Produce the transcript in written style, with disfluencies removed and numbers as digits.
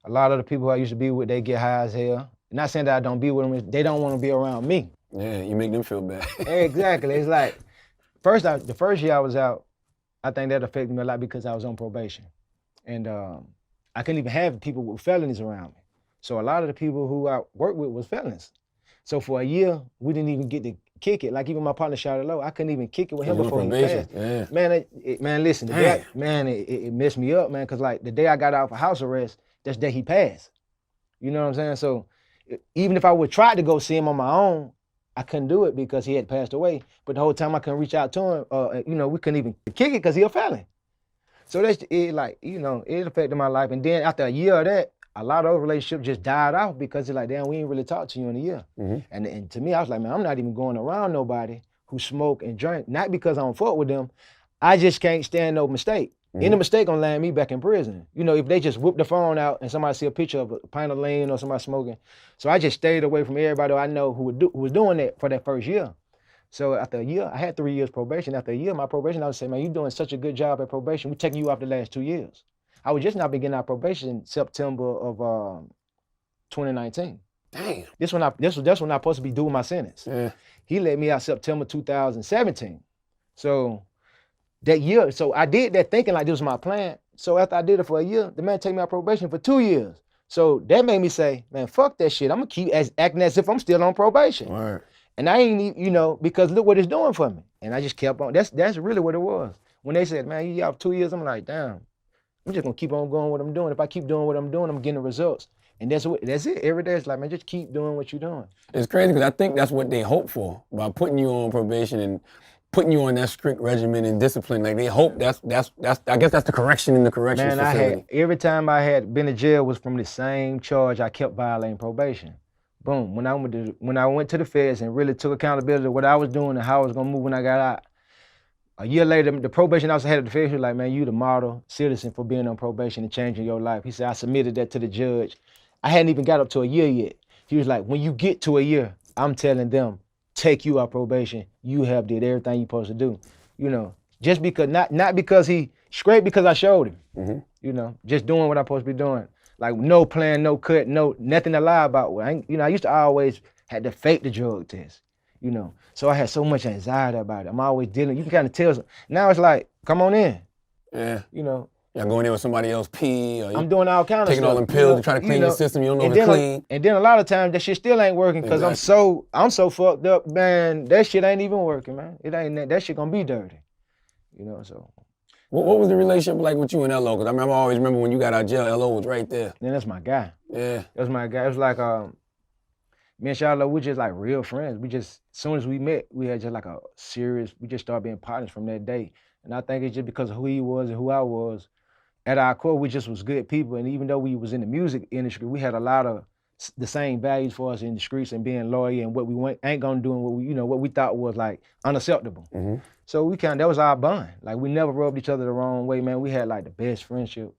A lot of the people I used to be with, they get high as hell. Not saying that I don't be with them, they don't want to be around me. Yeah, you make them feel bad. Exactly. It's like, the first year I was out, I think that affected me a lot because I was on probation. And I couldn't even have people with felonies around me. So a lot of the people who I worked with was felons. So for a year, we didn't even get to kick it. Like even my partner Shawty Lo, I couldn't even kick it with him before he passed. Yeah. Man, man, listen, it messed me up, man, because like the day I got out for house arrest, that's the day he passed. You know what I'm saying? So even if I would try to go see him on my own, I couldn't do it because he had passed away. But the whole time I couldn't reach out to him, we couldn't even kick it because he a felon. So that's it, like, it affected my life. And then after a year of that, a lot of those relationships just died off because it's like, damn, we ain't really talked to you in a year. Mm-hmm. And to me, I was like, man, I'm not even going around nobody who smoke and drink, not because I don't fuck with them. I just can't stand no mistake. Mm-hmm. Any mistake gonna land me back in prison. If they just whoop the phone out and somebody see a picture of a pint of lean or somebody smoking. So I just stayed away from everybody I know who was doing that for that first year. So after a year, I had 3 years probation. After a year, my probation, I would say, man, you're doing such a good job at probation. We're taking you off the last 2 years. I was just not beginning our probation in September of 2019. Damn. That's when I supposed to be doing my sentence. Yeah. He let me out September 2017. So that year, so I did that thinking like this was my plan. So after I did it for a year, the man take me out probation for 2 years. So that made me say, man, fuck that shit. I'm gonna keep acting as if I'm still on probation. Right. And I ain't, because look what it's doing for me. And I just kept on. That's really what it was. When they said, man, you out 2 years, I'm like, damn, I'm just gonna keep on going what I'm doing. If I keep doing what I'm doing, I'm getting the results. And that's it. Every day it's like, man, just keep doing what you're doing. It's crazy because I think that's what they hope for by putting you on probation and putting you on that strict regimen and discipline. Like they hope that's I guess that's the correction in the corrections facility. Every time I had been to jail was from the same charge. I kept violating probation. Boom. When I went to the feds and really took accountability of what I was doing and how I was gonna move when I got out, a year later, the probation officer had the feds was like, man, you the model citizen for being on probation and changing your life. He said, I submitted that to the judge. I hadn't even got up to a year yet. He was like, when you get to a year, I'm telling them, take you out probation. You have did everything you're supposed to do. Just because, not because he scraped, because I showed him. Mm-hmm. Just doing what I'm supposed to be doing. Like no plan, no cut, nothing to lie about. I used to always had to fake the drug test, So I had so much anxiety about it. I'm always dealing, you can kind of tell. Now it's like, come on in. Yeah. Y'all going in with somebody else pee, or I'm doing all kinds of stuff. Taking all them pills to try to clean your system. You don't know if it's clean. And then a lot of times that shit still ain't working because exactly. I'm so fucked up, man. That shit ain't even working, man. It ain't that shit gonna be dirty. So. What was the relationship like with you and Lo? Because I always remember when you got out of jail, Lo was right there. Then that's my guy. Yeah. That's my guy. It was like me and Shawty Lo, we just like real friends. We just, as soon as we met, we had just like we just started being partners from that day. And I think it's just because of who he was and who I was. At our core, we just was good people. And even though we was in the music industry, we had a lot of the same values for us in the streets and being loyal and what we ain't gonna do and what we thought was like unacceptable. Mm-hmm. So that was our bond. Like we never rubbed each other the wrong way, man. We had like the best friendship.